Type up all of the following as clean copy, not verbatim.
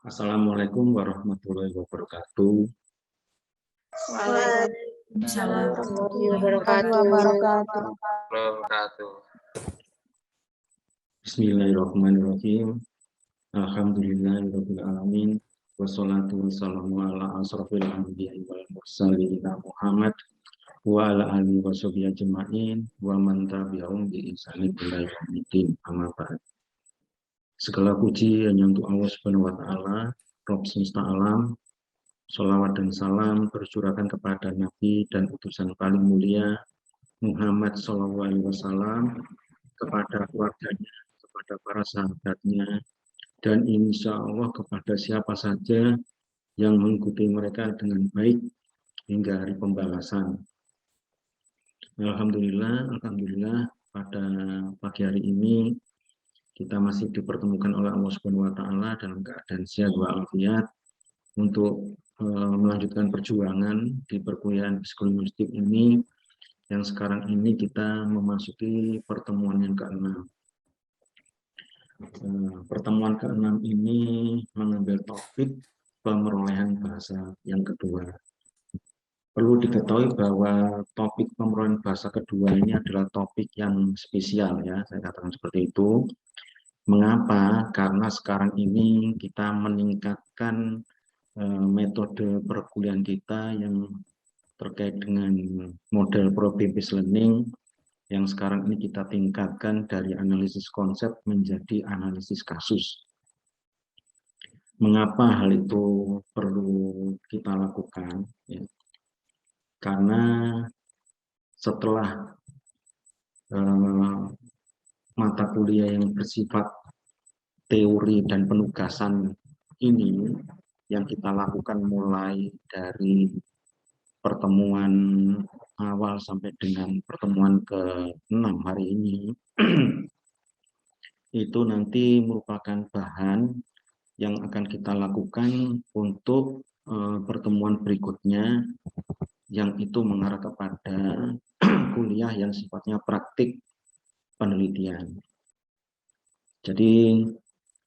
Assalamualaikum warahmatullahi wabarakatuh. Waalaikumsalam warahmatullahi wabarakatuh. Bismillahirrahmanirrahim. Alhamdulillahirabbil alamin. Wassalatu wassalamu ala asrofil anbiya'i wal mursalin Muhammad wa ala alihi washabihi ajma'in wa man tabi'ahum bi ihsanin ila yaumil amma ba'd. Segala puji hanya untuk Allah Subhanahu wa taala, Rabb semesta alam. Sholawat dan salam tercurahkan kepada Nabi dan utusan paling mulia Muhammad SAW, kepada keluarganya, kepada para sahabatnya, dan insya Allah kepada siapa saja yang mengikuti mereka dengan baik hingga hari pembalasan. Alhamdulillah pada pagi hari ini kita masih dipertemukan oleh Allah Subhanahu wa taala dalam keadaan sehat walafiat untuk melanjutkan perjuangan di perkuliahan psikologi mistik ini, yang sekarang ini kita memasuki pertemuan yang ke-6. Pertemuan ke-6 ini mengambil topik pemerolehan bahasa yang kedua. Perlu diketahui bahwa topik pemerolehan bahasa kedua ini adalah topik yang spesial, ya, saya katakan seperti itu. Mengapa? Karena sekarang ini kita meningkatkan metode perkuliahan kita yang terkait dengan model problem-based learning, yang sekarang ini kita tingkatkan dari analisis konsep menjadi analisis kasus. Mengapa hal itu perlu kita lakukan? Ya. Karena setelah mata kuliah yang bersifat teori dan penugasan ini, yang kita lakukan mulai dari pertemuan awal sampai dengan pertemuan ke-6 hari ini, itu nanti merupakan bahan yang akan kita lakukan untuk pertemuan berikutnya, yang itu mengarah kepada kuliah yang sifatnya praktik penelitian. Jadi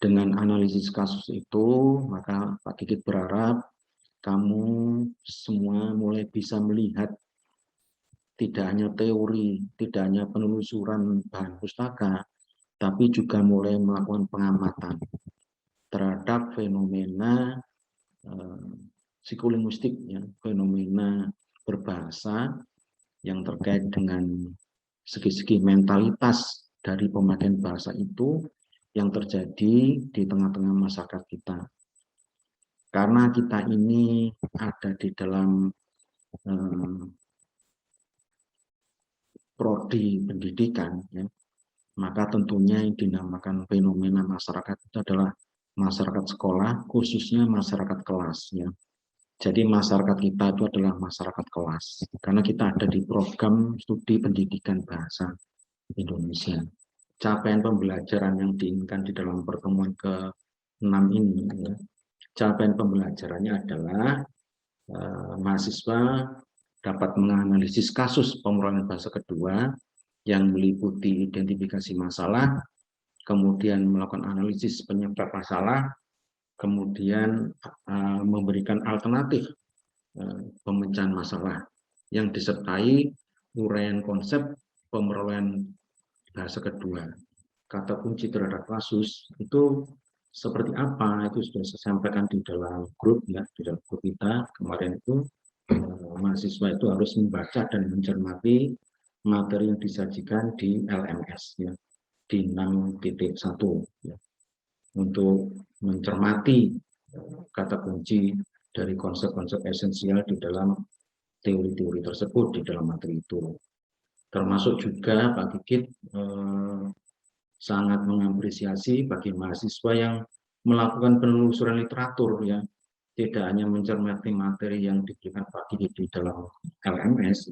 dengan analisis kasus itu, maka Pak Kikit berharap kamu semua mulai bisa melihat tidak hanya teori, tidak hanya penelusuran bahan pustaka, tapi juga mulai melakukan pengamatan terhadap fenomena psikolinguistik, ya, fenomena berbahasa yang terkait dengan segi-segi mentalitas dari pemakaian bahasa itu yang terjadi di tengah-tengah masyarakat kita. Karena kita ini ada di dalam prodi pendidikan, ya, maka tentunya yang dinamakan fenomena masyarakat itu adalah masyarakat sekolah, khususnya masyarakat kelas. Ya. Jadi masyarakat kita itu adalah masyarakat kelas, karena kita ada di program studi pendidikan bahasa Indonesia. Capaian pembelajaran yang diinginkan di dalam pertemuan ke-6 ini, ya, capaian pembelajarannya adalah mahasiswa dapat menganalisis kasus pemerolehan bahasa kedua yang meliputi identifikasi masalah, kemudian melakukan analisis penyebab masalah, kemudian memberikan alternatif pemecahan masalah yang disertai uraian konsep pemerolehan bahasa kedua. Kata kunci terhadap kasus itu seperti apa, itu sudah saya sampaikan di dalam grup, ya, di dalam grup kita kemarin itu. Mahasiswa itu harus membaca dan mencermati materi yang disajikan di LMS, ya, di 6.1, ya, untuk mencermati kata kunci dari konsep-konsep esensial di dalam teori-teori tersebut di dalam materi itu. Termasuk juga Pak Kikit sangat mengapresiasi bagi mahasiswa yang melakukan penelusuran literatur, ya, tidak hanya mencermati materi yang diberikan Pak Kikit di dalam LMS,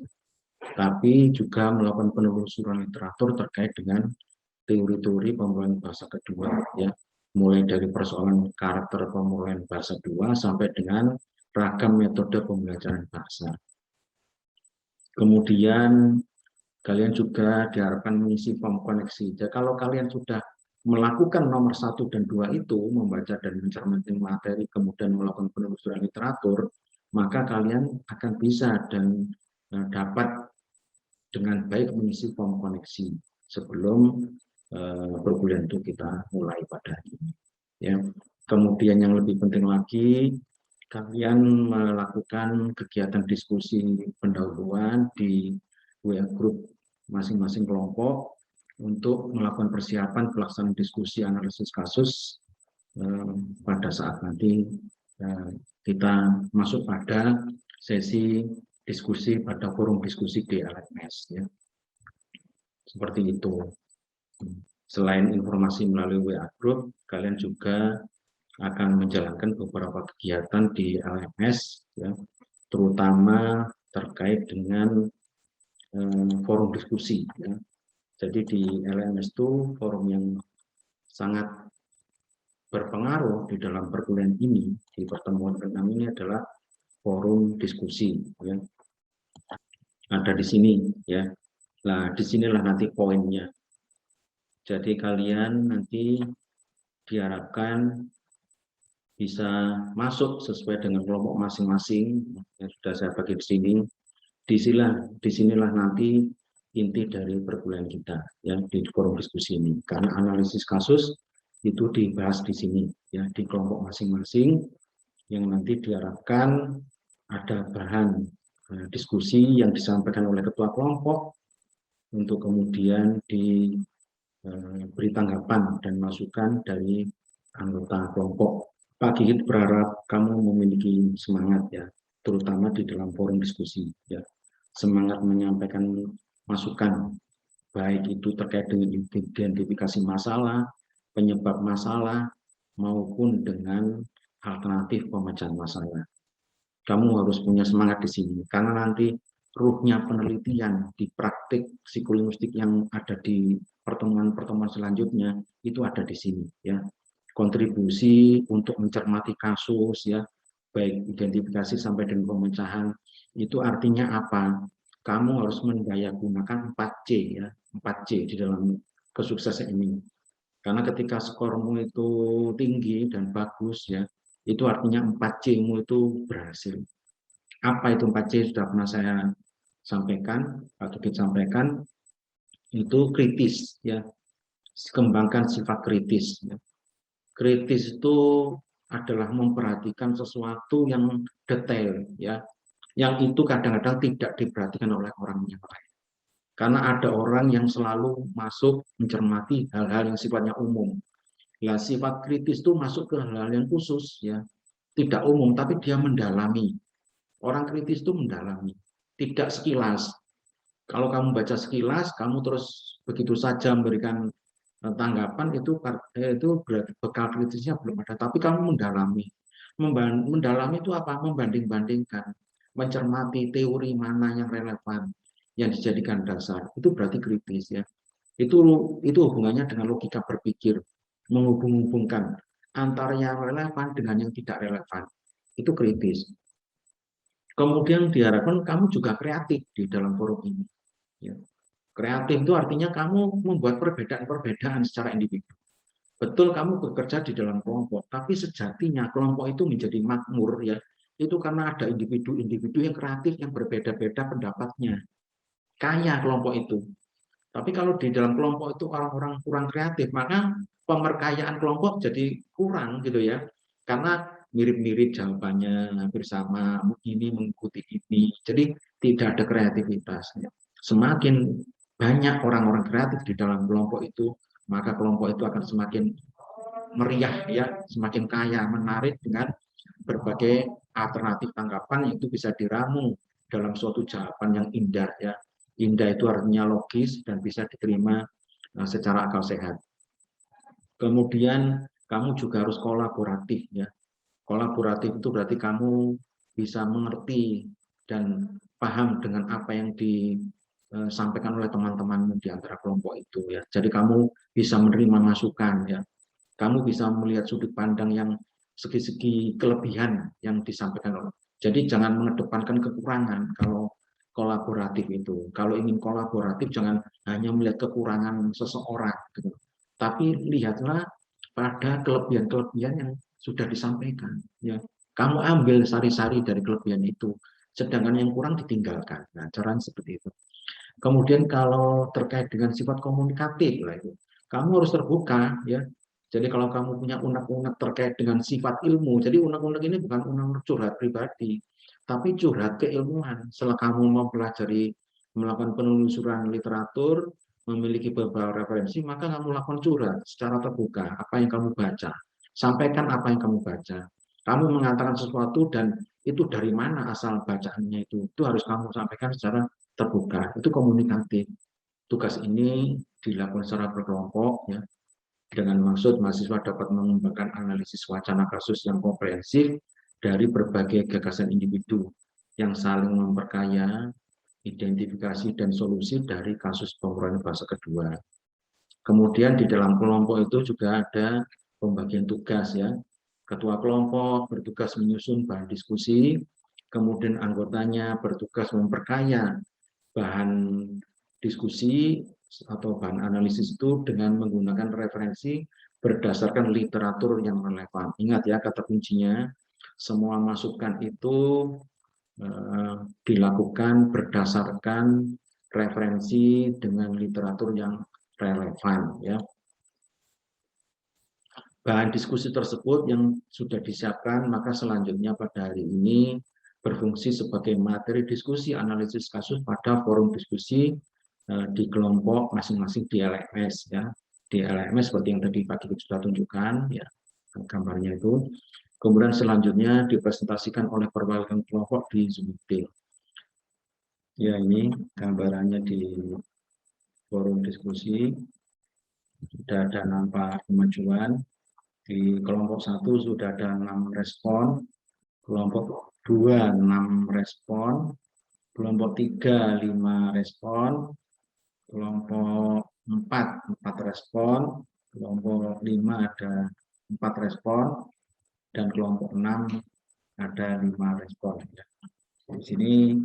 tapi juga melakukan penelusuran literatur terkait dengan teori-teori pemerolehan bahasa kedua, ya, mulai dari persoalan karakter pemerolehan bahasa kedua sampai dengan ragam metode pembelajaran bahasa. Kemudian kalian juga diharapkan mengisi form koneksi. Jadi kalau kalian sudah melakukan nomor 1 dan 2 itu, membaca dan mencermati materi, kemudian melakukan penelusuran literatur, maka kalian akan bisa dan dapat dengan baik mengisi form koneksi sebelum perkuliahan itu kita mulai pada hari ini. Ya. Kemudian yang lebih penting lagi, kalian melakukan kegiatan diskusi pendahuluan di WA group masing-masing kelompok untuk melakukan persiapan pelaksanaan diskusi analisis kasus pada saat nanti kita masuk pada sesi diskusi pada forum diskusi di LMS. Ya. Seperti itu. Selain informasi melalui WA group, kalian juga akan menjalankan beberapa kegiatan di LMS, ya, terutama terkait dengan forum diskusi. Ya. Jadi di LMS itu forum yang sangat berpengaruh di dalam perkuliahan ini, di pertemuan ke-6 ini adalah forum diskusi. Ya. Ada di sini, ya. Nah, disinilah nanti poinnya. Jadi kalian nanti diharapkan bisa masuk sesuai dengan kelompok masing-masing yang sudah saya bagi di sini. Disinilah nanti inti dari perkuliahan kita ya di forum diskusi ini. Karena analisis kasus itu dibahas di sini ya di kelompok masing-masing yang nanti diharapkan ada bahan diskusi yang disampaikan oleh ketua kelompok untuk kemudian diberi tanggapan dan masukan dari anggota kelompok. Pak Gigit berharap kamu memiliki semangat ya, terutama di dalam forum diskusi ya. Semangat menyampaikan masukan, baik itu terkait dengan identifikasi masalah, penyebab masalah, maupun dengan alternatif pemecahan masalah. Kamu harus punya semangat di sini, karena nanti ruhnya penelitian di praktik psikolinguistik yang ada di pertemuan-pertemuan selanjutnya itu ada di sini ya. Kontribusi untuk mencermati kasus ya, baik identifikasi sampai dengan pemecahan, itu artinya apa? Kamu harus mendayagunakan 4C ya, 4C di dalam kesuksesan ini. Karena ketika skormu itu tinggi dan bagus ya, itu artinya 4C-mu itu berhasil. Apa itu 4C sudah pernah saya sampaikan atau disampaikan, itu kritis ya. Kembangkan sifat kritis ya. Kritis itu adalah memperhatikan sesuatu yang detail ya, yang itu kadang-kadang tidak diperhatikan oleh orang yang lain. Karena ada orang yang selalu masuk mencermati hal-hal yang sifatnya umum. Ya, sifat kritis itu masuk ke hal-hal yang khusus ya, tidak umum tapi dia mendalami. Orang kritis itu mendalami, tidak sekilas. Kalau kamu baca sekilas, kamu terus begitu saja memberikan tanggapan itu berarti bekal kritisnya belum ada, tapi kamu mendalami. Mendalami itu apa? Membanding-bandingkan, mencermati teori mana yang relevan, yang dijadikan dasar. Itu berarti kritis ya. Itu hubungannya dengan logika berpikir, menghubung-hubungkan antara yang relevan dengan yang tidak relevan. Itu kritis. Kemudian diharapkan kamu juga kreatif di dalam forum ini. Ya. Kreatif itu artinya kamu membuat perbedaan-perbedaan secara individu. Betul kamu bekerja di dalam kelompok, tapi sejatinya kelompok itu menjadi makmur ya. Itu karena ada individu-individu yang kreatif yang berbeda-beda pendapatnya. Kaya kelompok itu. Tapi kalau di dalam kelompok itu orang-orang kurang kreatif, maka pemerkayaan kelompok jadi kurang gitu ya. Karena mirip-mirip jawabannya, hampir sama, ini mengikuti ini. Jadi tidak ada kreativitas. Semakin banyak orang-orang kreatif di dalam kelompok itu, maka kelompok itu akan semakin meriah ya, semakin kaya, menarik dengan berbagai alternatif tanggapan yang itu bisa diramu dalam suatu jawaban yang indah ya. Indah itu artinya logis dan bisa diterima secara akal sehat. Kemudian kamu juga harus kolaboratif ya. Kolaboratif itu berarti kamu bisa mengerti dan paham dengan apa yang disampaikan oleh teman-teman di antara kelompok itu ya. Jadi kamu bisa menerima masukan ya. Kamu bisa melihat sudut pandang yang segi-segi kelebihan yang disampaikan oleh. Jadi jangan mengedepankan kekurangan kalau kolaboratif itu. Kalau ingin kolaboratif jangan hanya melihat kekurangan seseorang gitu. tapi lihatlah pada kelebihan-kelebihan yang sudah disampaikan. Ya, kamu ambil sari-sari dari kelebihan itu, sedangkan yang kurang ditinggalkan. Nah, caranya seperti itu. Kemudian kalau terkait dengan sifat komunikatif lah itu, kamu harus terbuka ya. Jadi kalau kamu punya unek-unek terkait dengan sifat ilmu, jadi unek-unek ini bukan unek curhat pribadi, tapi curhat keilmuan. Setelah kamu mempelajari, melakukan penelusuran literatur, memiliki beberapa referensi, maka kamu lakukan curhat secara terbuka. Apa yang kamu baca, sampaikan apa yang kamu baca. Kamu mengatakan sesuatu dan itu dari mana asal bacaannya itu harus kamu sampaikan secara terbuka, itu komunikatif. Tugas ini dilakukan secara berkelompok ya, dengan maksud mahasiswa dapat mengembangkan analisis wacana kasus yang komprehensif dari berbagai gagasan individu yang saling memperkaya identifikasi dan solusi dari kasus pemrograman bahasa kedua. Kemudian di dalam kelompok itu juga ada pembagian tugas ya. Ketua kelompok bertugas menyusun bahan diskusi, kemudian anggotanya bertugas memperkaya bahan diskusi atau bahan analisis itu dengan menggunakan referensi berdasarkan literatur yang relevan. Ingat ya, kata kuncinya, semua masukan itu dilakukan berdasarkan referensi dengan literatur yang relevan ya. Bahan diskusi tersebut yang sudah disiapkan maka selanjutnya pada hari ini berfungsi sebagai materi diskusi analisis kasus pada forum diskusi di kelompok masing-masing di LMS ya. Di LMS seperti yang tadi Pak Dikit sudah tunjukkan ya gambarnya itu. Kemudian selanjutnya dipresentasikan oleh perwakilan kelompok di Zoom meeting. Ya, ini gambarannya di forum diskusi. Sudah ada nampak kemajuan. Di kelompok 1 sudah ada 6 respon, kelompok 2 6 respon, kelompok 3 5 respon, kelompok 4 4 respon, kelompok 5 ada 4 respon, dan kelompok 6 ada 5 respon. Di sini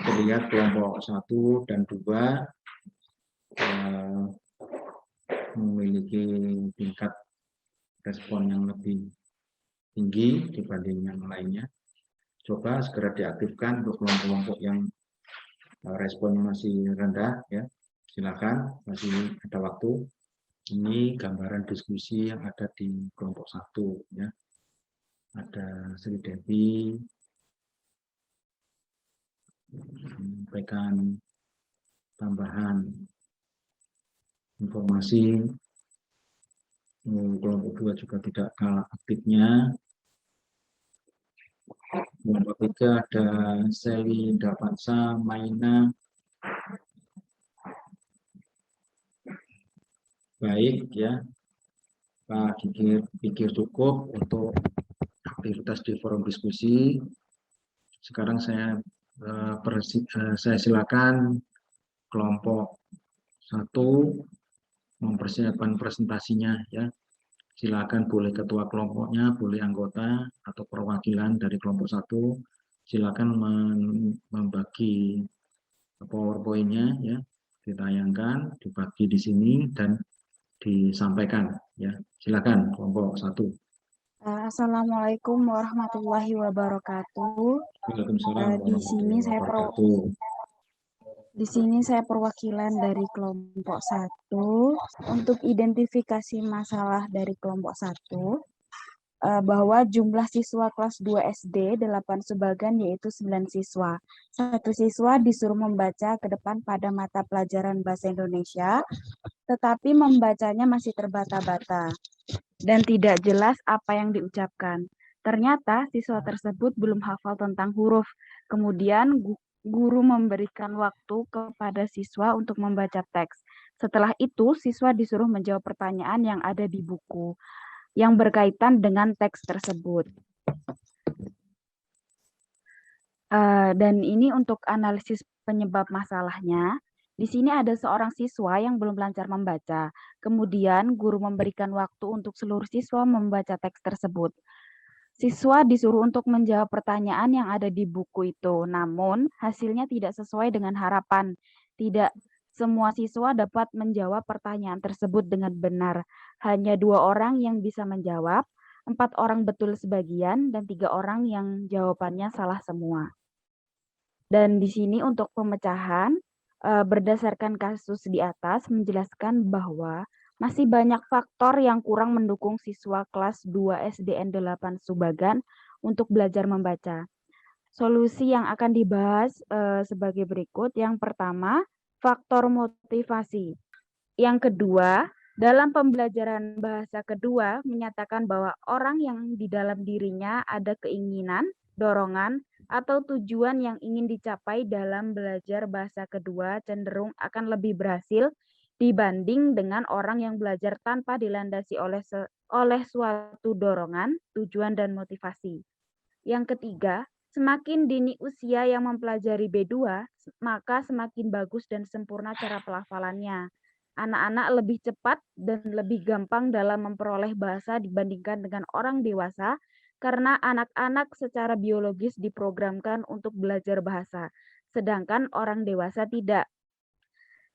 terlihat kelompok 1 dan 2 memiliki tingkat respon yang lebih tinggi dibanding yang lainnya. Coba segera diaktifkan untuk kelompok-kelompok yang responnya masih rendah ya. Silakan, masih ada waktu. Ini gambaran diskusi yang ada di kelompok 1 ya. Ada Sri Devi menyampaikan tambahan informasi. Kelompok 2 juga tidak kalah aktifnya. Kelompok 3 ada Seli Davansa Maina. Baik ya, Pak pikir cukup untuk aktivitas di forum diskusi. Sekarang saya silakan kelompok 1 mempersiapkan presentasinya ya. Silakan, boleh ketua kelompoknya, boleh anggota atau perwakilan dari kelompok 1. Silakan membagi PowerPoint-nya ya, ditayangkan, dibagi di sini dan disampaikan ya. Silakan kelompok 1. Assalamualaikum warahmatullahi wabarakatuh. Waalaikumsalam Di warahmatullahi wabarakatuh. sini saya perwakilan dari kelompok 1 untuk identifikasi masalah dari kelompok 1 bahwa jumlah siswa kelas 2 SD 8 subagan yaitu 9 siswa. 1 siswa disuruh membaca ke depan pada mata pelajaran bahasa Indonesia, tetapi membacanya masih terbata-bata dan tidak jelas apa yang diucapkan. Ternyata siswa tersebut belum hafal tentang huruf. Kemudian guru memberikan waktu kepada siswa untuk membaca teks. Setelah itu, siswa disuruh menjawab pertanyaan yang ada di buku yang berkaitan dengan teks tersebut. Dan ini untuk analisis penyebab masalahnya. Di sini ada seorang siswa yang belum lancar membaca. Kemudian guru memberikan waktu untuk seluruh siswa membaca teks tersebut. Siswa disuruh untuk menjawab pertanyaan yang ada di buku itu. Namun hasilnya tidak sesuai dengan harapan. Tidak semua siswa dapat menjawab pertanyaan tersebut dengan benar. Hanya 2 orang yang bisa menjawab, 4 orang betul sebagian, dan 3 orang yang jawabannya salah semua. Dan di sini untuk pemecahan, berdasarkan kasus di atas menjelaskan bahwa masih banyak faktor yang kurang mendukung siswa kelas 2 SDN 8 Subagan untuk belajar membaca. Solusi yang akan dibahas sebagai berikut. Yang pertama, faktor motivasi. Yang kedua, dalam pembelajaran bahasa kedua menyatakan bahwa orang yang di dalam dirinya ada keinginan, dorongan, atau tujuan yang ingin dicapai dalam belajar bahasa kedua cenderung akan lebih berhasil dibanding dengan orang yang belajar tanpa dilandasi oleh suatu dorongan, tujuan, dan motivasi. Yang ketiga, semakin dini usia yang mempelajari B2, maka semakin bagus dan sempurna cara pelafalannya. Anak-anak lebih cepat dan lebih gampang dalam memperoleh bahasa dibandingkan dengan orang dewasa, karena anak-anak secara biologis diprogramkan untuk belajar bahasa, sedangkan orang dewasa tidak.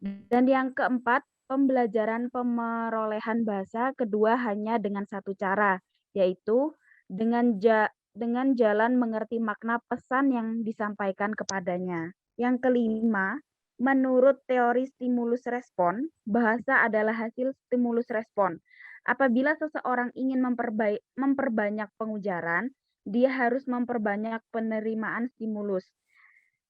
Dan yang keempat, pembelajaran pemerolehan bahasa kedua hanya dengan satu cara, yaitu dengan jalan mengerti makna pesan yang disampaikan kepadanya. Yang kelima, menurut teori stimulus respon, bahasa adalah hasil stimulus respon. Apabila seseorang ingin memperbanyak pengujaran, dia harus memperbanyak penerimaan stimulus.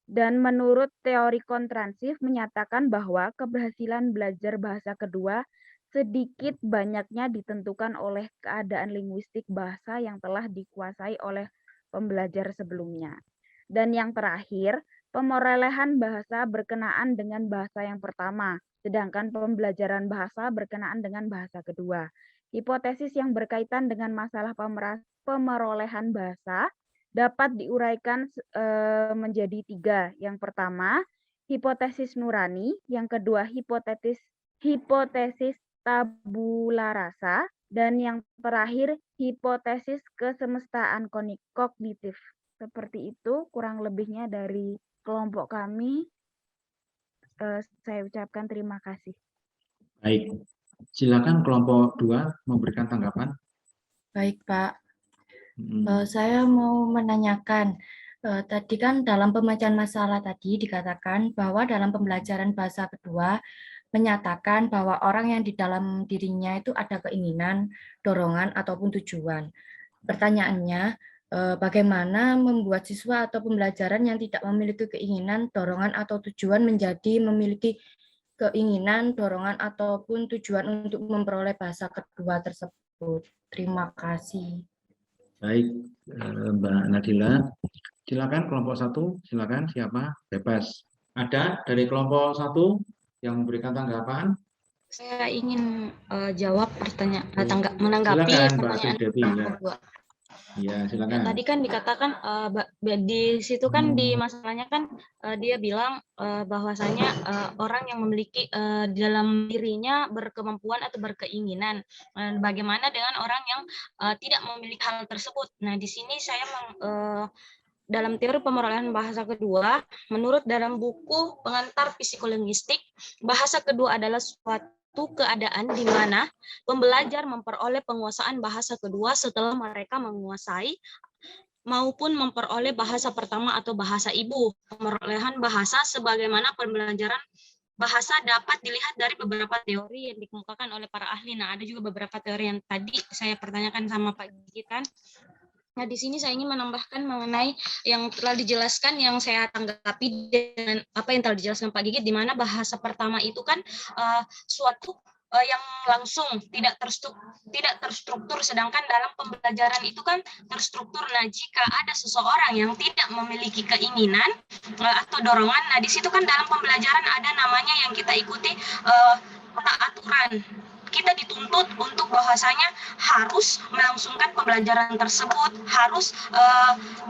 Dan menurut teori kontransif menyatakan bahwa keberhasilan belajar bahasa kedua sedikit banyaknya ditentukan oleh keadaan linguistik bahasa yang telah dikuasai oleh pembelajar sebelumnya. Dan yang terakhir, pemerolehan bahasa berkenaan dengan bahasa yang pertama, sedangkan pembelajaran bahasa berkenaan dengan bahasa kedua. Hipotesis yang berkaitan dengan masalah pemerolehan bahasa dapat diuraikan menjadi 3. Yang pertama, hipotesis nurani. Yang kedua, hipotesis tabula rasa. Dan yang terakhir, hipotesis kesemestaan kognitif. Seperti itu kurang lebihnya dari kelompok kami. Saya ucapkan terima kasih. Baik, silakan kelompok 2 memberikan tanggapan. Baik, Pak. Saya mau menanyakan, tadi kan dalam pemecahan masalah tadi dikatakan bahwa dalam pembelajaran bahasa kedua menyatakan bahwa orang yang di dalam dirinya itu ada keinginan, dorongan, ataupun tujuan. Pertanyaannya, bagaimana membuat siswa atau pembelajaran yang tidak memiliki keinginan, dorongan, atau tujuan menjadi memiliki keinginan, dorongan, ataupun tujuan untuk memperoleh bahasa kedua tersebut? Terima kasih. Baik, Mbak Nadila. Silakan kelompok 1, silakan siapa? Bebas. Ada dari kelompok 1 yang memberikan tanggapan? Saya ingin jawab menanggapi silakan, pertanyaan kedua. Ya, silakan. Tadi kan dikatakan di situ kan di masalahnya kan dia bilang bahwasanya orang yang memiliki di dalam dirinya berkemampuan atau berkeinginan. Bagaimana dengan orang yang tidak memiliki hal tersebut? Nah, di sini saya dalam teori pemerolehan bahasa kedua, menurut dalam buku pengantar psikolinguistik, bahasa kedua adalah suatu keadaan di mana pembelajar memperoleh penguasaan bahasa kedua setelah mereka menguasai maupun memperoleh bahasa pertama atau bahasa ibu. Pemerolehan bahasa sebagaimana pembelajaran bahasa dapat dilihat dari beberapa teori yang dikemukakan oleh para ahli. Nah, ada juga beberapa teori yang tadi saya pertanyakan sama Pak Gigi kan. Nah, di sini saya ingin menambahkan mengenai yang telah dijelaskan, yang saya tanggapi dengan apa yang telah dijelaskan Pak Gigit, di mana bahasa pertama itu kan suatu yang langsung tidak terstruktur, sedangkan dalam pembelajaran itu kan terstruktur. Nah, jika ada seseorang yang tidak memiliki keinginan atau dorongan, nah di situ kan dalam pembelajaran ada namanya yang kita ikuti aturan. Kita dituntut untuk bahwasanya harus melangsungkan pembelajaran tersebut, harus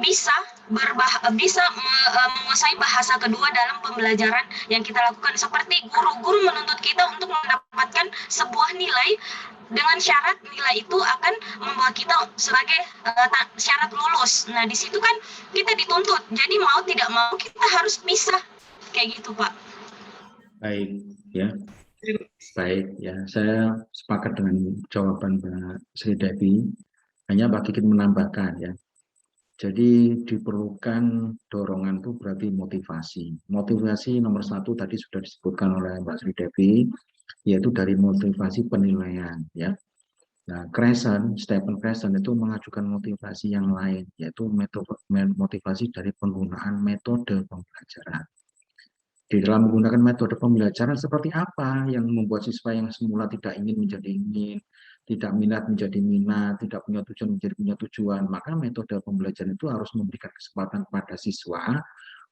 bisa menguasai bahasa kedua dalam pembelajaran yang kita lakukan. Seperti guru-guru menuntut kita untuk mendapatkan sebuah nilai dengan syarat nilai itu akan membawa kita sebagai syarat lulus. Nah, di situ kan kita dituntut. Jadi mau tidak mau kita harus bisa kayak gitu, Pak. Baik, ya. Baik, ya. Saya sepakat dengan jawaban Mbak Sri Devi. Hanya Pak Kikit menambahkan, ya. Jadi diperlukan dorongan itu berarti motivasi. Motivasi nomor satu tadi sudah disebutkan oleh Mbak Sri Devi, yaitu dari motivasi penilaian, ya. Nah, Stephen Kresen itu mengajukan motivasi yang lain, yaitu motivasi dari penggunaan metode pembelajaran. Di dalam menggunakan metode pembelajaran seperti apa yang membuat siswa yang semula tidak ingin menjadi ingin, tidak minat menjadi minat, tidak punya tujuan menjadi punya tujuan, maka metode pembelajaran itu harus memberikan kesempatan pada siswa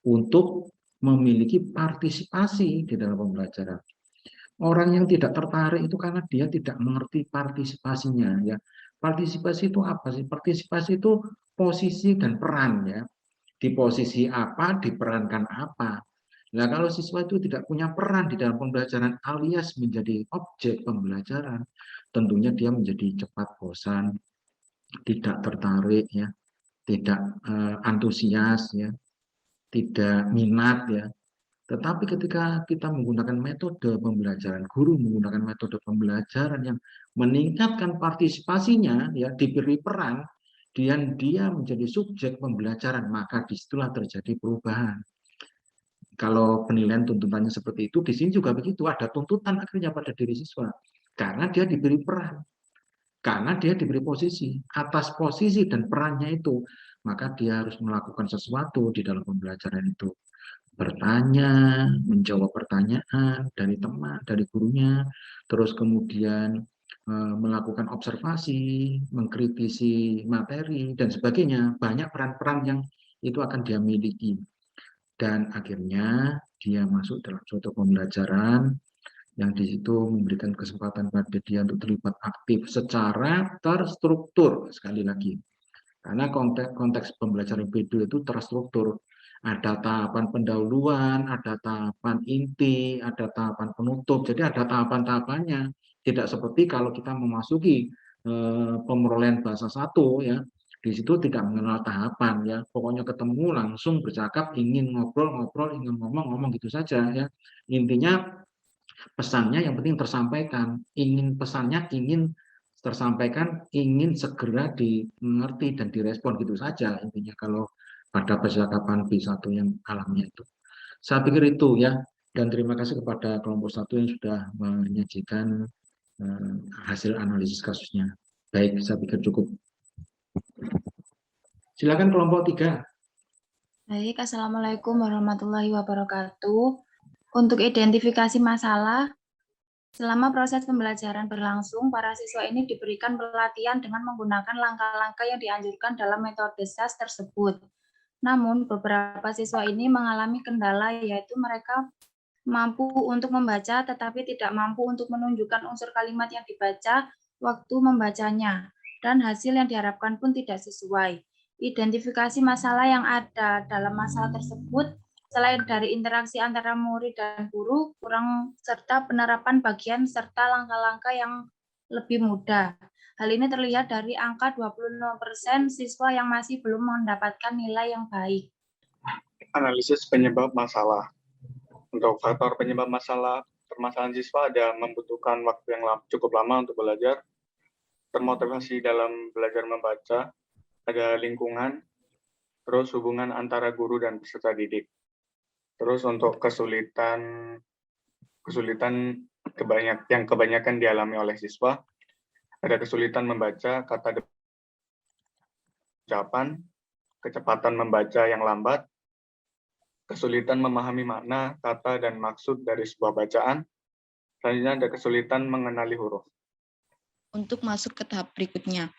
untuk memiliki partisipasi di dalam pembelajaran. Orang yang tidak tertarik itu karena dia tidak mengerti partisipasinya, ya. Partisipasi itu apa sih? Partisipasi itu posisi dan peran, ya. Di posisi apa, diperankan apa. Nah, kalau siswa itu tidak punya peran di dalam pembelajaran alias menjadi objek pembelajaran, tentunya dia menjadi cepat bosan, tidak tertarik, ya, tidak antusias, ya, tidak minat, ya. Tetapi ketika kita menggunakan metode pembelajaran, guru menggunakan metode pembelajaran yang meningkatkan partisipasinya, ya, diberi peran, dan dia menjadi subjek pembelajaran, maka disitulah terjadi perubahan. Kalau penilaian tuntutannya seperti itu, di sini juga begitu, ada tuntutan akhirnya pada diri siswa. Karena dia diberi peran, karena dia diberi posisi. Atas posisi dan perannya itu, maka dia harus melakukan sesuatu di dalam pembelajaran itu. Bertanya, menjawab pertanyaan dari teman, dari gurunya, terus kemudian melakukan observasi, mengkritisi materi, dan sebagainya. Banyak peran-peran yang itu akan dia miliki. Dan akhirnya dia masuk dalam suatu pembelajaran yang di situ memberikan kesempatan pada dia untuk terlibat aktif secara terstruktur. Sekali lagi, karena konteks pembelajaran video itu terstruktur. Ada tahapan pendahuluan, ada tahapan inti, ada tahapan penutup. Jadi ada tahapan-tahapannya. Tidak seperti kalau kita memasuki pemerolehan bahasa 1, ya. Di situ tidak mengenal tahapan, ya. Pokoknya ketemu langsung bercakap, ingin ngobrol-ngobrol, ingin ngomong-ngomong gitu saja, ya. Intinya pesannya yang penting tersampaikan, pesannya ingin tersampaikan, ingin segera dimengerti dan direspon gitu saja intinya kalau pada percakapan B1 yang alamnya itu. Saya pikir itu, ya, dan terima kasih kepada kelompok 1 yang sudah menyajikan hasil analisis kasusnya. Baik, saya pikir cukup. Silakan kelompok 3. Baik, Assalamualaikum warahmatullahi wabarakatuh. Untuk identifikasi masalah, selama proses pembelajaran berlangsung, para siswa ini diberikan pelatihan dengan menggunakan langkah-langkah yang dianjurkan dalam metode SAS tersebut. Namun, beberapa siswa ini mengalami kendala, yaitu mereka mampu untuk membaca, tetapi tidak mampu untuk menunjukkan unsur kalimat yang dibaca waktu membacanya, dan hasil yang diharapkan pun tidak sesuai. Identifikasi masalah yang ada dalam masalah tersebut, selain dari interaksi antara murid dan guru, kurang serta penerapan bagian serta langkah-langkah yang lebih mudah. Hal ini terlihat dari angka 25% siswa yang masih belum mendapatkan nilai yang baik. Analisis penyebab masalah. Untuk faktor penyebab permasalahan siswa ada membutuhkan waktu yang cukup lama untuk belajar, termotivasi dalam belajar membaca, ada lingkungan, terus hubungan antara guru dan peserta didik. Terus untuk kesulitan yang kebanyakan dialami oleh siswa, ada kesulitan membaca kata ucapan, kecepatan membaca yang lambat, kesulitan memahami makna, kata, dan maksud dari sebuah bacaan. Selanjutnya ada kesulitan mengenali huruf. Untuk masuk ke tahap berikutnya.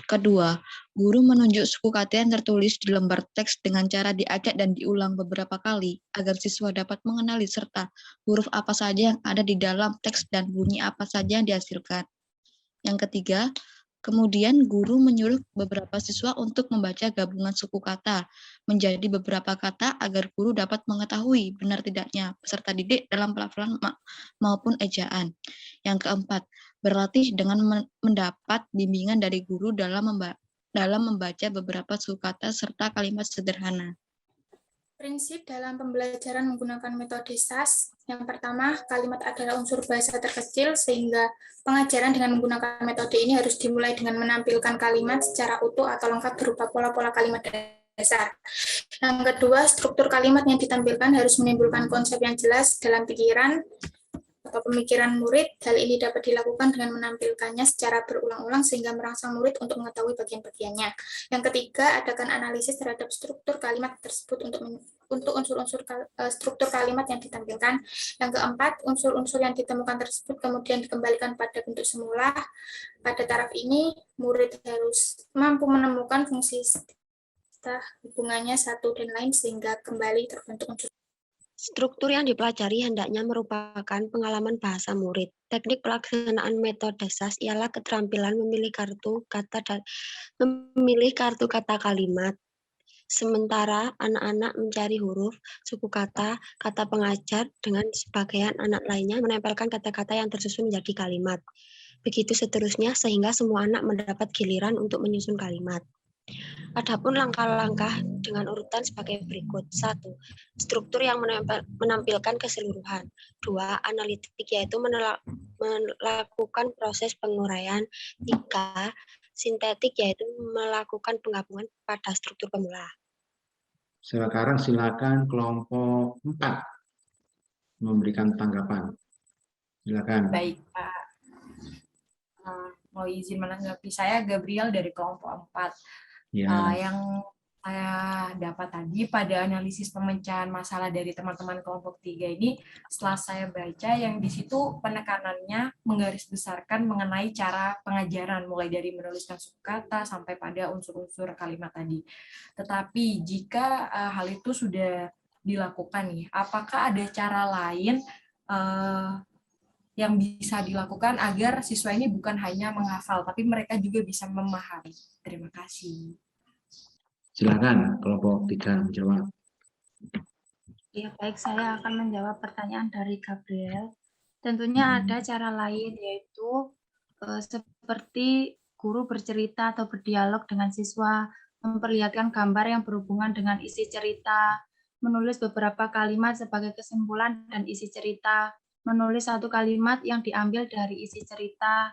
Kedua, guru menunjuk suku kata yang tertulis di lembar teks dengan cara diacak dan diulang beberapa kali agar siswa dapat mengenali serta huruf apa saja yang ada di dalam teks dan bunyi apa saja yang dihasilkan. Yang ketiga, kemudian guru menyuruh beberapa siswa untuk membaca gabungan suku kata menjadi beberapa kata agar guru dapat mengetahui benar tidaknya peserta didik dalam pelafalan maupun ejaan. Yang keempat, berlatih dengan mendapat bimbingan dari guru dalam membaca beberapa suku kata serta kalimat sederhana. Prinsip dalam pembelajaran menggunakan metode SAS. Yang pertama, kalimat adalah unsur bahasa terkecil, sehingga pengajaran dengan menggunakan metode ini harus dimulai dengan menampilkan kalimat secara utuh atau lengkap berupa pola-pola kalimat dasar. Yang kedua, struktur kalimat yang ditampilkan harus menimbulkan konsep yang jelas dalam pikiran atau pemikiran murid. Hal ini dapat dilakukan dengan menampilkannya secara berulang-ulang sehingga merangsang murid untuk mengetahui bagian-bagiannya. Yang ketiga, adakan analisis terhadap struktur kalimat tersebut untuk unsur-unsur struktur kalimat yang ditampilkan. Yang keempat, unsur-unsur yang ditemukan tersebut kemudian dikembalikan pada bentuk semula. Pada taraf ini, murid harus mampu menemukan fungsi hubungannya satu dan lain sehingga kembali terbentuk unsur. Struktur yang dipelajari hendaknya merupakan pengalaman bahasa murid. Teknik pelaksanaan metode SAS ialah keterampilan memilih kartu kata kalimat. Sementara anak-anak mencari huruf, suku kata, kata pengajar, dengan sebagian anak lainnya menempelkan kata-kata yang tersusun menjadi kalimat. Begitu seterusnya sehingga semua anak mendapat giliran untuk menyusun kalimat. Adapun langkah-langkah dengan urutan sebagai berikut. 1. Struktur yang menampilkan keseluruhan. 2. Analitik, yaitu melakukan proses penguraian. 3. Sintetik, yaitu melakukan penggabungan pada struktur pemula. Silakan kelompok 4 memberikan tanggapan. Silakan. Baik, Pak. Mau izin menanggapi, saya Gabriel dari kelompok 4. Ya. Yang saya dapat tadi pada analisis pemecahan masalah dari teman-teman kelompok 3 ini, setelah saya baca yang di situ penekanannya menggarisbesarkan mengenai cara pengajaran, mulai dari menuliskan suku kata sampai pada unsur-unsur kalimat tadi. Tetapi jika hal itu sudah dilakukan nih, apakah ada cara lain yang bisa dilakukan agar siswa ini bukan hanya menghafal, tapi mereka juga bisa memahami? Terima kasih. Silakan kelompok 3 menjawab. Ya, baik, saya akan menjawab pertanyaan dari Gabriel. Tentunya ada cara lain, yaitu seperti guru bercerita atau berdialog dengan siswa, memperlihatkan gambar yang berhubungan dengan isi cerita, menulis beberapa kalimat sebagai kesimpulan dan isi cerita, menulis satu kalimat yang diambil dari isi cerita,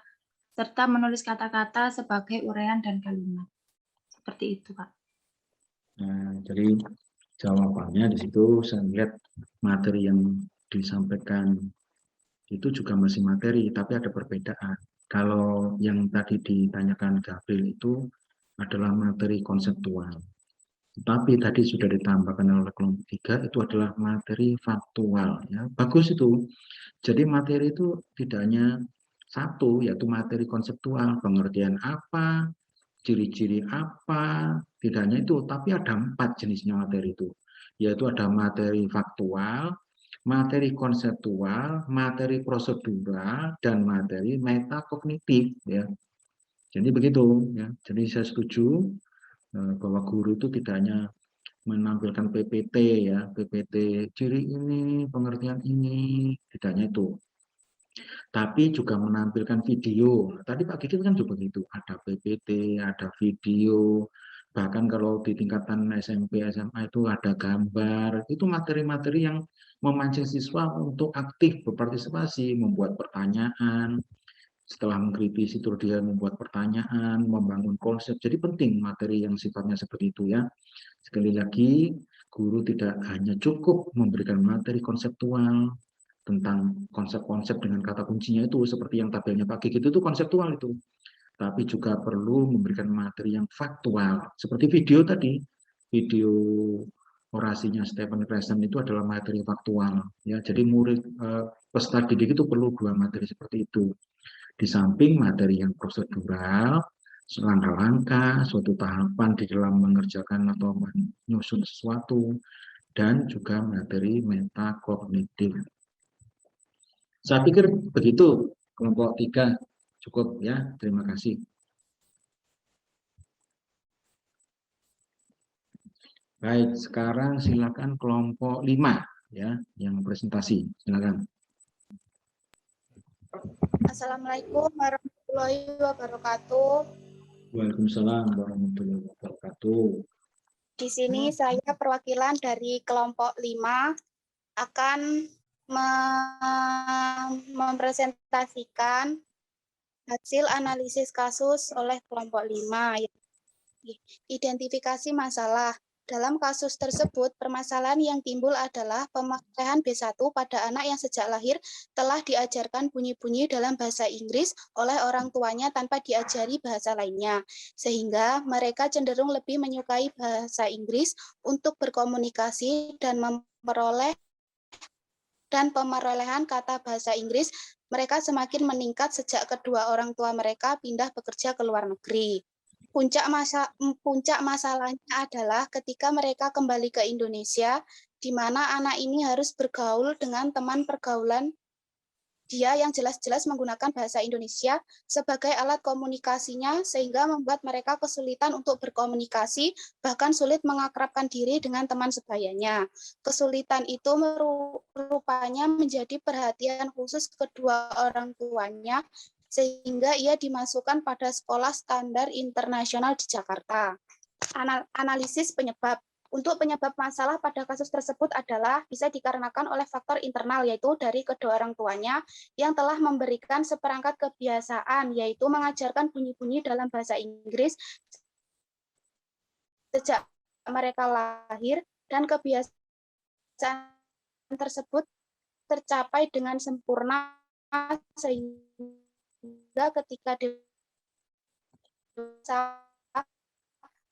serta menulis kata-kata sebagai uraian dan kalimat. Seperti itu, Pak. Nah, jadi jawabannya di situ saya lihat materi yang disampaikan itu juga masih materi, tapi ada perbedaan. Kalau yang tadi ditanyakan Gabriel itu adalah materi konseptual. Tapi tadi sudah ditambahkan oleh kelompok 3 itu adalah materi faktual. Ya. Bagus itu. Jadi materi itu tidak hanya satu, yaitu materi konseptual, pengertian apa, ciri-ciri apa, tidak hanya itu, tapi ada 4 jenisnya materi itu. Yaitu ada materi faktual, materi konseptual, materi prosedural, dan materi metakognitif. Ya. Jadi begitu. Ya. Jadi saya setuju bahwa guru itu tidak hanya menampilkan PPT ya, PPT ciri ini, pengertian ini, tidak hanya itu. Tapi juga menampilkan video. Tadi Pak Kiki kan juga begitu, ada PPT, ada video, bahkan kalau di tingkatan SMP, SMA itu ada gambar. Itu materi-materi yang memancing siswa untuk aktif berpartisipasi, membuat pertanyaan. Setelah mengkritisi terus dia membuat pertanyaan, membangun konsep. Jadi penting materi yang sifatnya seperti itu ya. Sekali lagi, guru tidak hanya cukup memberikan materi konseptual tentang konsep-konsep dengan kata kuncinya itu seperti yang tabelnya Pak Gigi itu konseptual itu. Tapi juga perlu memberikan materi yang faktual. Seperti video tadi, video orasinya Stephen Kresen itu adalah materi faktual. Ya, jadi murid peserta didik itu perlu 2 materi seperti itu. Di samping materi yang prosedural, langkah-langkah, suatu tahapan di dalam mengerjakan atau menyusun sesuatu, dan juga materi metakognitif. Saya pikir begitu, kelompok 3 cukup ya, terima kasih. Baik, sekarang silakan kelompok 5 ya, yang presentasi, silakan. Assalamualaikum warahmatullahi wabarakatuh. Waalaikumsalam warahmatullahi wabarakatuh. Di sini saya perwakilan dari kelompok 5 akan mempresentasikan hasil analisis kasus oleh kelompok 5. Identifikasi masalah. Dalam kasus tersebut, permasalahan yang timbul adalah pemakaian B1 pada anak yang sejak lahir telah diajarkan bunyi-bunyi dalam bahasa Inggris oleh orang tuanya tanpa diajari bahasa lainnya, sehingga mereka cenderung lebih menyukai bahasa Inggris untuk berkomunikasi dan pemerolehan kata bahasa Inggris mereka semakin meningkat sejak kedua orang tua mereka pindah bekerja ke luar negeri. Puncak masalahnya adalah ketika mereka kembali ke Indonesia, di mana anak ini harus bergaul dengan teman pergaulan dia yang jelas-jelas menggunakan bahasa Indonesia sebagai alat komunikasinya, sehingga membuat mereka kesulitan untuk berkomunikasi, bahkan sulit mengakrabkan diri dengan teman sebayanya. Kesulitan itu rupanya menjadi perhatian khusus kedua orang tuanya, sehingga ia dimasukkan pada sekolah standar internasional di Jakarta. Analisis penyebab. Untuk penyebab masalah pada kasus tersebut adalah bisa dikarenakan oleh faktor internal, yaitu dari kedua orang tuanya yang telah memberikan seperangkat kebiasaan, yaitu mengajarkan bunyi-bunyi dalam bahasa Inggris sejak mereka lahir, dan kebiasaan tersebut tercapai dengan sempurna sehingga ketika dewasa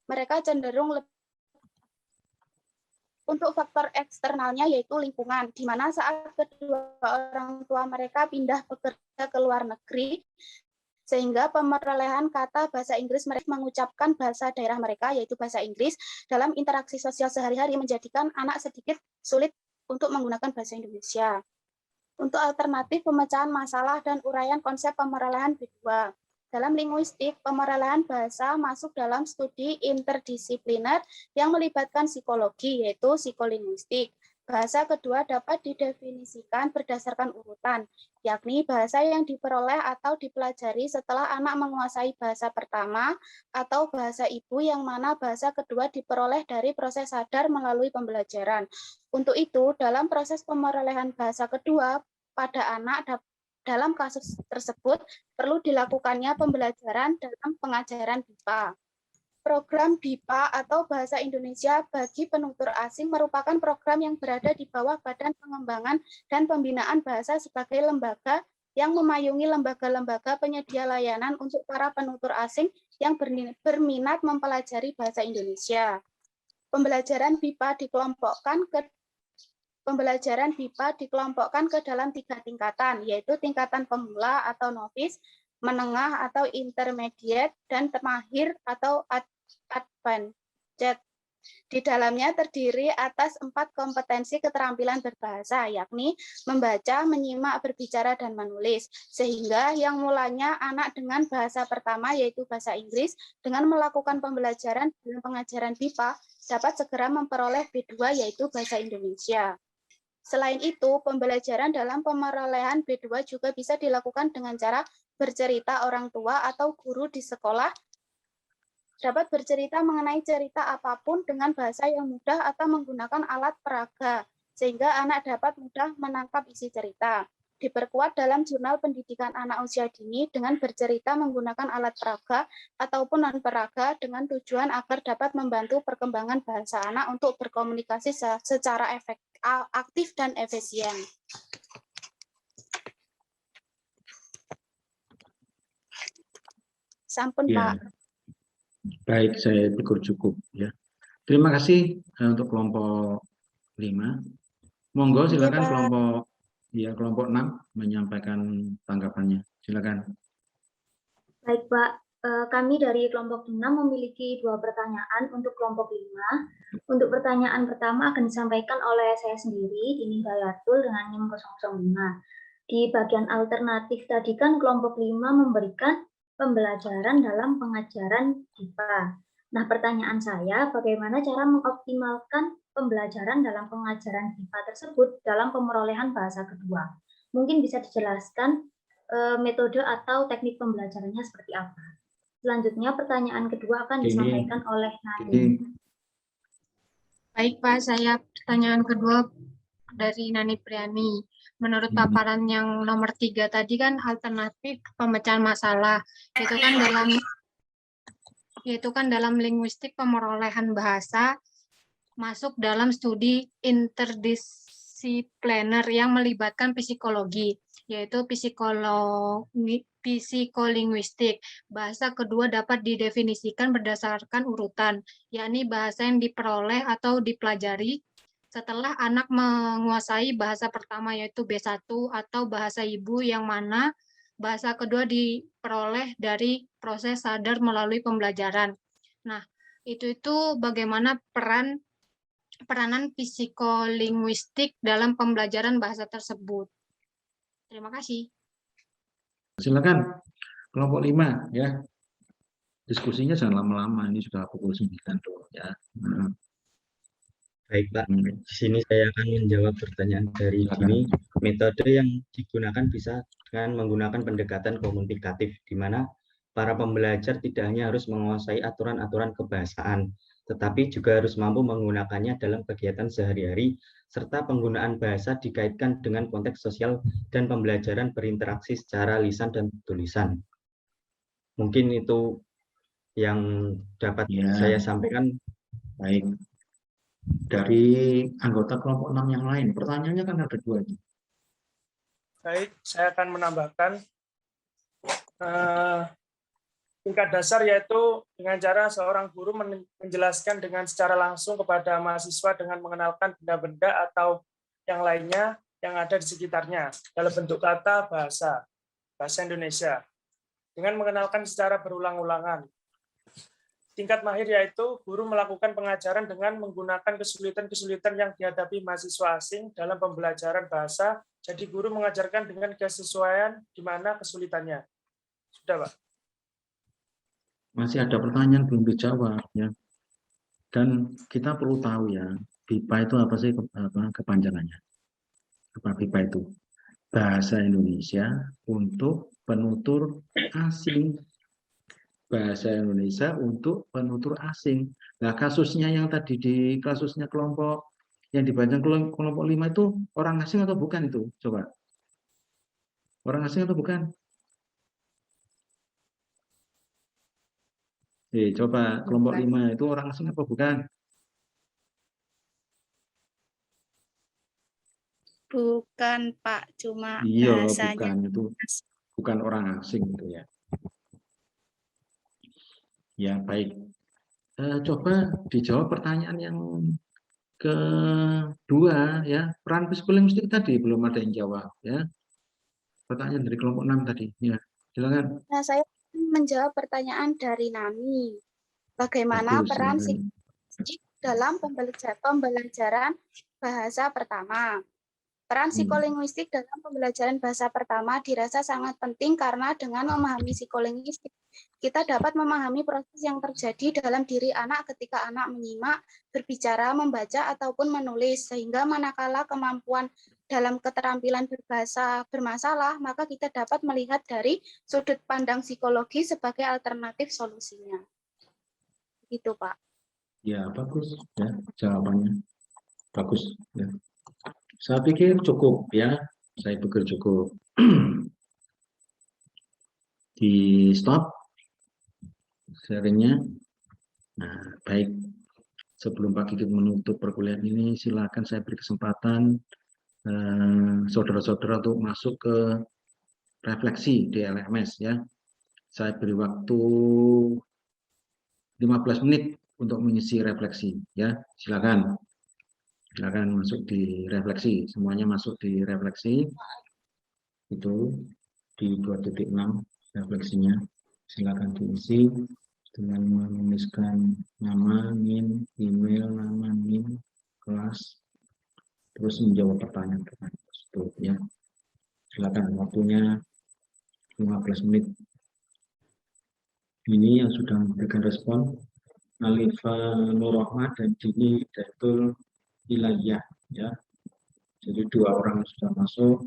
mereka cenderung lebih. Untuk faktor eksternalnya yaitu lingkungan, di mana saat kedua orang tua mereka pindah bekerja ke luar negeri, sehingga pemerolehan kata bahasa Inggris mereka mengucapkan bahasa daerah mereka, yaitu bahasa Inggris, dalam interaksi sosial sehari-hari menjadikan anak sedikit sulit untuk menggunakan bahasa Indonesia. Untuk alternatif pemecahan masalah dan uraian konsep pemerolehan B2. Dalam linguistik, pemerolehan bahasa masuk dalam studi interdisipliner yang melibatkan psikologi, yaitu psikolinguistik. Bahasa kedua dapat didefinisikan berdasarkan urutan, yakni bahasa yang diperoleh atau dipelajari setelah anak menguasai bahasa pertama atau bahasa ibu, yang mana bahasa kedua diperoleh dari proses sadar melalui pembelajaran. Untuk itu, dalam proses pemerolehan bahasa kedua pada anak dalam kasus tersebut, perlu dilakukannya pembelajaran dalam pengajaran BIPA. Program BIPA atau Bahasa Indonesia bagi Penutur Asing merupakan program yang berada di bawah Badan Pengembangan dan Pembinaan Bahasa sebagai lembaga yang memayungi lembaga-lembaga penyedia layanan untuk para penutur asing yang berminat mempelajari bahasa Indonesia. Pembelajaran BIPA dikelompokkan ke dalam 3 tingkatan, yaitu tingkatan pemula atau novice, menengah atau intermediate, dan mahir atau advanced. Di dalamnya terdiri atas 4 kompetensi keterampilan berbahasa, yakni membaca, menyimak, berbicara, dan menulis. Sehingga yang mulanya anak dengan bahasa pertama, yaitu bahasa Inggris, dengan melakukan pembelajaran dalam pengajaran BIPA, dapat segera memperoleh B2, yaitu bahasa Indonesia. Selain itu, pembelajaran dalam pemerolehan B2 juga bisa dilakukan dengan cara bercerita. Orang tua atau guru di sekolah dapat bercerita mengenai cerita apapun dengan bahasa yang mudah atau menggunakan alat peraga, sehingga anak dapat mudah menangkap isi cerita. Diperkuat dalam jurnal pendidikan anak usia dini dengan bercerita menggunakan alat peraga ataupun non-peraga dengan tujuan agar dapat membantu perkembangan bahasa anak untuk berkomunikasi secara aktif dan efisien. Sampun, Ya. Pak. Baik, saya pikir cukup ya. Terima kasih untuk kelompok 5. Monggo silakan Pak. kelompok 6 menyampaikan tanggapannya. Silakan. Baik, Pak. Kami dari kelompok 6 memiliki 2 pertanyaan untuk kelompok 5. Untuk pertanyaan pertama akan disampaikan oleh saya sendiri, Dini Gayatul dengan NIM 005. Di bagian alternatif tadi kan kelompok 5 memberikan pembelajaran dalam pengajaran BIPA. Nah, pertanyaan saya, bagaimana cara mengoptimalkan pembelajaran dalam pengajaran BIPA tersebut dalam pemerolehan bahasa kedua? Mungkin bisa dijelaskan metode atau teknik pembelajarannya seperti apa? Selanjutnya pertanyaan kedua akan disampaikan oleh Nani. Baik Pak, saya pertanyaan kedua dari Nani Priani. Menurut paparan yang nomor 3 tadi kan alternatif pemecahan masalah, yaitu kan dalam linguistik pemerolehan bahasa masuk dalam studi interdisipliner yang melibatkan psikologi, yaitu psikolinguistik. Bahasa kedua dapat didefinisikan berdasarkan urutan, yakni bahasa yang diperoleh atau dipelajari setelah anak menguasai bahasa pertama yaitu B1 atau bahasa ibu, yang mana bahasa kedua diperoleh dari proses sadar melalui pembelajaran. Nah, itu bagaimana peranan psikolinguistik dalam pembelajaran bahasa tersebut. Terima kasih. Silakan kelompok 5 ya. Diskusinya jangan lama-lama, ini sudah pukul 9 tuh ya. Baik Pak, di sini saya akan menjawab pertanyaan dari Dini. Metode yang digunakan bisa dengan menggunakan pendekatan komunikatif, di mana para pembelajar tidak hanya harus menguasai aturan-aturan kebahasaan, tetapi juga harus mampu menggunakannya dalam kegiatan sehari-hari, serta penggunaan bahasa dikaitkan dengan konteks sosial dan pembelajaran berinteraksi secara lisan dan tulisan. Mungkin itu yang dapat saya sampaikan. Baik. Dari anggota kelompok 6 yang lain, pertanyaannya kan ada 2 itu. Baik, saya akan menambahkan tingkat dasar, yaitu dengan cara seorang guru menjelaskan dengan secara langsung kepada mahasiswa dengan mengenalkan benda-benda atau yang lainnya yang ada di sekitarnya dalam bentuk kata bahasa Indonesia, dengan mengenalkan secara berulang-ulangan. Tingkat mahir yaitu guru melakukan pengajaran dengan menggunakan kesulitan-kesulitan yang dihadapi mahasiswa asing dalam pembelajaran bahasa. Jadi guru mengajarkan dengan kesesuaian di mana kesulitannya. Sudah, Pak. Masih ada pertanyaan belum dijawab ya. Dan kita perlu tahu ya, BIPA itu apa sih kepanjangannya? Apa BIPA itu? Bahasa Indonesia untuk penutur asing. Bahasa Indonesia untuk penutur asing. Nah, kasusnya yang tadi di kasusnya kelompok yang dibaca kelompok 5 itu orang asing atau bukan itu? Coba. Orang asing atau bukan? Coba kelompok 5 itu orang asing atau bukan? Bukan, Pak, cuma iya, bahasanya. Bukan, itu bukan orang asing itu ya. Ya, baik. Coba dijawab pertanyaan yang kedua ya. Peran psikolinguistik tadi belum ada yang jawab ya. Pertanyaan dari kelompok 6 tadi. Ya, silakan. Nah, saya menjawab pertanyaan dari Nani. Bagaimana peran psikolinguistik dalam pembelajaran bahasa pertama? Peran psikolinguistik dalam pembelajaran bahasa pertama dirasa sangat penting karena dengan memahami psikolinguistik, kita dapat memahami proses yang terjadi dalam diri anak ketika anak menyimak, berbicara, membaca, ataupun menulis, sehingga manakala kemampuan dalam keterampilan berbahasa bermasalah, maka kita dapat melihat dari sudut pandang psikologi sebagai alternatif solusinya. Gitu, Pak. Ya, bagus ya jawabannya. Bagus ya. Saya pikir cukup ya. Saya pikir cukup. Di stop sharingnya. Nah, baik. Sebelum Pak Kikit menutup perkuliahan ini, silakan saya beri kesempatan saudara-saudara untuk masuk ke refleksi di LMS ya. Saya beri waktu 15 menit untuk mengisi refleksi ya. Silakan. Silakan masuk di refleksi. Semuanya masuk di refleksi. Itu di 2.6 refleksinya. Silakan diisi dengan menuliskan nama, NIM, email, nama, NIM, kelas, terus menjawab pertanyaan-pertanyaan tersebut ya. Silakan, waktunya 15 menit. Ini yang sudah memberikan respon, Alifa Nurrohmah dan Dini Hidayatul Ilayah ya. Jadi 2 orang sudah masuk,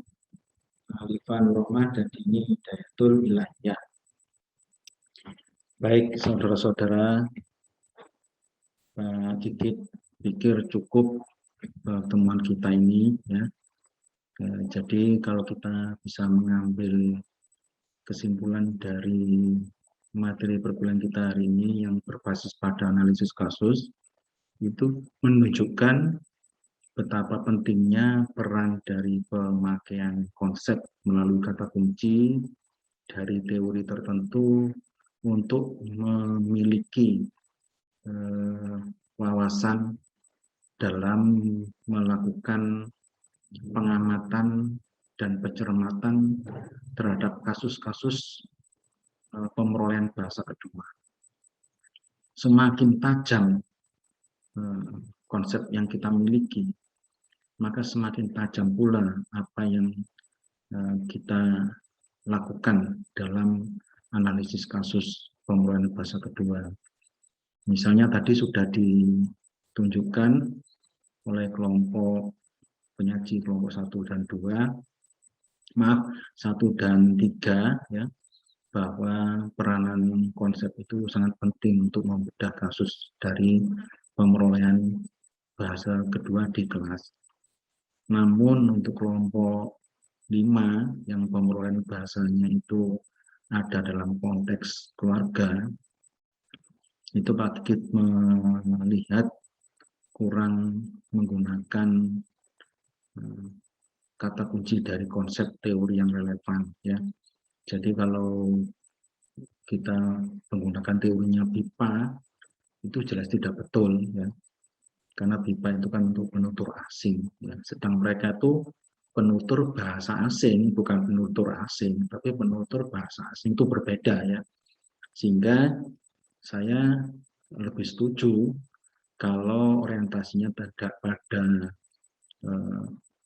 Alifa Nurrohmah dan Dini Hidayatul Ilayah. Baik, saudara-saudara, Pak Kikit pikir cukup temuan kita ini ya. Jadi kalau kita bisa mengambil kesimpulan dari materi perkuliahan kita hari ini yang berbasis pada analisis kasus, itu menunjukkan betapa pentingnya peran dari pemakaian konsep melalui kata kunci dari teori tertentu untuk memiliki wawasan dalam melakukan pengamatan dan pencermatan terhadap kasus-kasus pemerolehan bahasa kedua. Semakin tajam konsep yang kita miliki, maka semakin tajam pula apa yang kita lakukan dalam analisis kasus pemerolehan bahasa kedua. Misalnya tadi sudah ditunjukkan oleh kelompok penyaji kelompok 1 dan 2, maaf 1 dan 3 ya, bahwa peranan konsep itu sangat penting untuk membedah kasus dari pemerolehan bahasa kedua di kelas. Namun untuk kelompok 5 yang pemerolehan bahasanya itu ada dalam konteks keluarga, itu Pak Kit melihat kurang menggunakan kata kunci dari konsep teori yang relevan ya. Jadi kalau kita menggunakan teorinya BIPA itu jelas tidak betul ya. Karena BIPA itu kan untuk penutur asing ya. Sedang mereka itu penutur bahasa asing, bukan penutur asing, tapi penutur bahasa asing itu berbeda ya. Sehingga saya lebih setuju kalau orientasinya tidak pada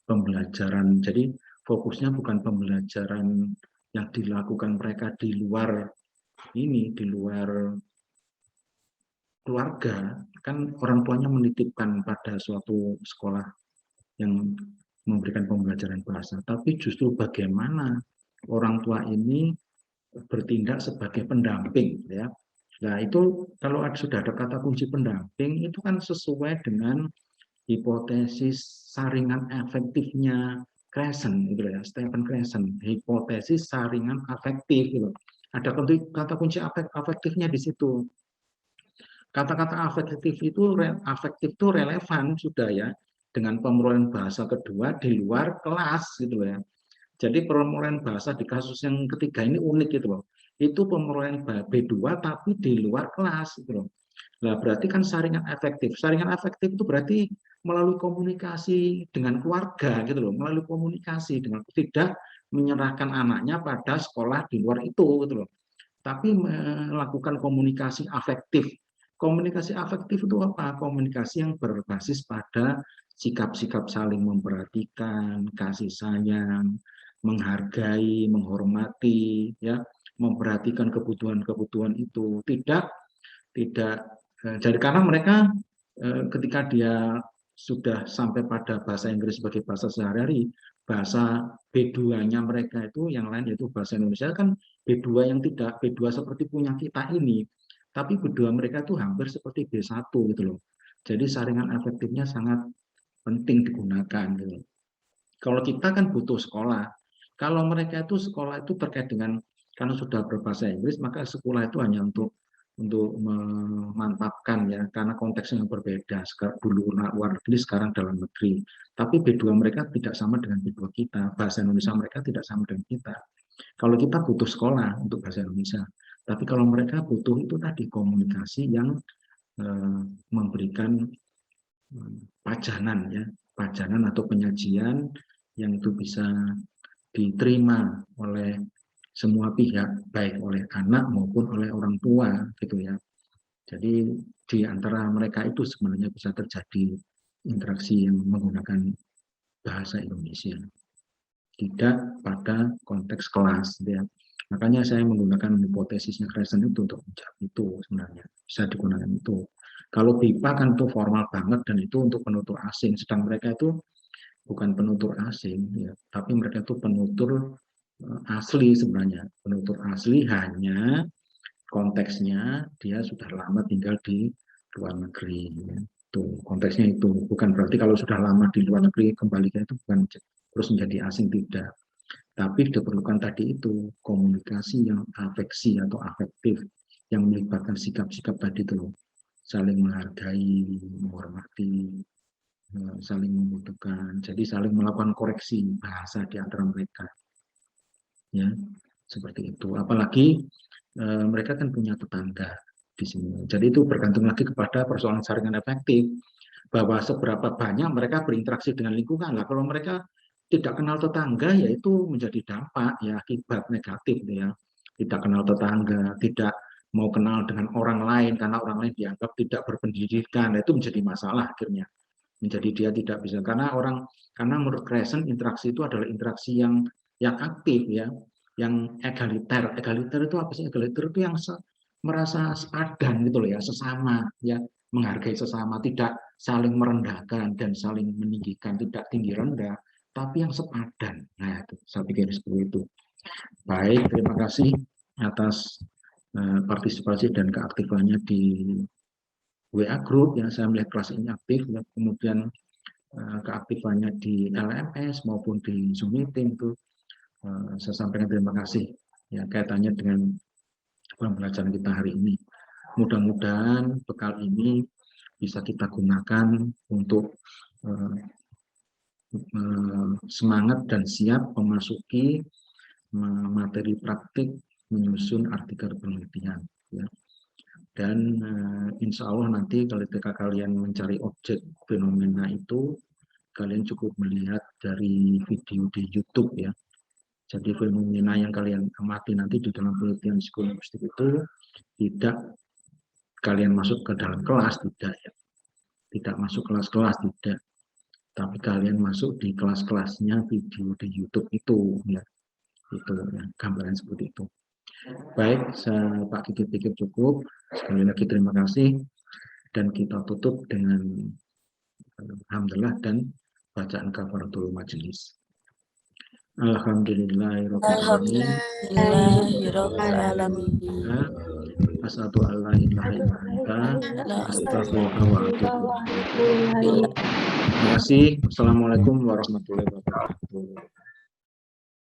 pembelajaran. Jadi fokusnya bukan pembelajaran yang dilakukan mereka di luar ini, di luar keluarga. Kan orang tuanya menitipkan pada suatu sekolah yang memberikan pembelajaran bahasa. Tapi justru bagaimana orang tua ini bertindak sebagai pendamping ya. Nah itu kalau sudah ada kata kunci pendamping itu kan sesuai dengan hipotesis saringan efektifnya Kresen gitu ya, Stephen Kresen, hipotesis saringan afektif gitu. Ada kata kunci afektifnya di situ. Kata-kata afektif itu relevan sudah ya dengan pemerolehan bahasa kedua di luar kelas gitu ya. Jadi pemerolehan bahasa di kasus yang ketiga ini unik gitu loh. Itu pemerolehan B2 tapi di luar kelas gitu loh. Nah, berarti kan saringan efektif. Saringan efektif itu berarti melalui komunikasi dengan keluarga gitu loh, melalui komunikasi dengan tidak menyerahkan anaknya pada sekolah di luar itu gitu loh. Tapi melakukan komunikasi afektif. Komunikasi afektif itu apa? Komunikasi yang berbasis pada sikap-sikap saling memperhatikan, kasih sayang, menghargai, menghormati, ya, memperhatikan kebutuhan-kebutuhan itu. Tidak jadi karena mereka ketika dia sudah sampai pada bahasa Inggris sebagai bahasa sehari-hari, bahasa B2-nya mereka itu yang lain yaitu bahasa Indonesia kan B2 yang tidak B2 seperti punya kita ini, tapi B2 mereka itu hampir seperti B1 gitu loh. Jadi saringan efektifnya sangat penting digunakan gitu. Kalau kita kan butuh sekolah. Kalau mereka itu sekolah itu terkait dengan karena sudah berbahasa Inggris, maka sekolah itu hanya untuk memantapkan ya, karena konteksnya yang berbeda. Dulu luar negeri, sekarang dalam negeri. Tapi B2 mereka tidak sama dengan B2 kita. Bahasa Indonesia mereka tidak sama dengan kita. Kalau kita butuh sekolah untuk bahasa Indonesia, tapi kalau mereka butuh itu tadi komunikasi yang memberikan pajanan ya, pajanan atau penyajian yang itu bisa diterima oleh semua pihak, baik oleh anak maupun oleh orang tua gitu ya. Jadi di antara mereka itu sebenarnya bisa terjadi interaksi yang menggunakan bahasa Indonesia, tidak pada konteks kelas ya. Makanya saya menggunakan hipotesisnya Kresen itu untuk menjawab itu, sebenarnya bisa digunakan itu. Kalau BIPA kan itu formal banget dan itu untuk penutur asing, sedang mereka itu bukan penutur asing ya, tapi mereka itu penutur asli sebenarnya. Penutur asli hanya konteksnya dia sudah lama tinggal di luar negeri. Tuh, konteksnya itu bukan berarti kalau sudah lama di luar negeri kembali ke itu bukan terus menjadi asing, tidak. Tapi diperlukan tadi itu komunikasi yang afeksi atau afektif yang melibatkan sikap-sikap tadi itu loh, saling menghargai, menghormati, saling membutuhkan. Jadi saling melakukan koreksi bahasa di antara mereka. Ya, seperti itu. Apalagi mereka kan punya tetangga di sini. Jadi itu bergantung lagi kepada persoalan saringan efektif, bahwa seberapa banyak mereka berinteraksi dengan lingkungan. Lah kalau mereka tidak kenal tetangga, ya itu menjadi dampak, ya akibat negatif, ya. Tidak kenal tetangga, tidak mau kenal dengan orang lain karena orang lain dianggap tidak berpendidikan, itu menjadi masalah akhirnya. Menjadi dia tidak bisa, karena menurut Crescent interaksi itu adalah interaksi yang aktif, ya, yang egaliter. Egaliter itu apa sih? Egaliter itu yang merasa sepadan gitu loh, ya, sesama, ya, menghargai sesama, tidak saling merendahkan dan saling meninggikan, tidak tinggi rendah, tapi yang sepadan. Nah, itu saya pikir seperti itu. Baik, terima kasih atas partisipasi dan keaktifannya di WA Group, yang saya melihat kelas ini aktif, ya. Kemudian keaktifannya di LMS maupun di Zoom meeting itu saya sampaikan terima kasih, ya, kaitannya dengan pembelajaran kita hari ini. Mudah-mudahan bekal ini bisa kita gunakan untuk semangat dan siap memasuki materi praktik menyusun artikel penelitian, ya. Dan insya Allah nanti ketika kalian mencari objek fenomena itu, kalian cukup melihat dari video di YouTube, ya. Jadi fenomena yang kalian amati nanti di dalam penelitian psikolinguistik itu tidak kalian masuk ke dalam kelas, tidak, ya. Tidak masuk kelas-kelas, tidak. Tapi kalian masuk di kelas-kelasnya video di YouTube itu, ya. Itu, ya, gambaran seperti itu. Baik, saya Pak Kiki pikir cukup. Sekali lagi terima kasih. Dan kita tutup dengan alhamdulillah dan bacaan kafaratul majelis. Alhamdulillahirrahmanirrahim. Asyhadu an la ilaha illa anta astaghfiruka wa atubu ilaik. Terima kasih. Assalamualaikum warahmatullahi wabarakatuh.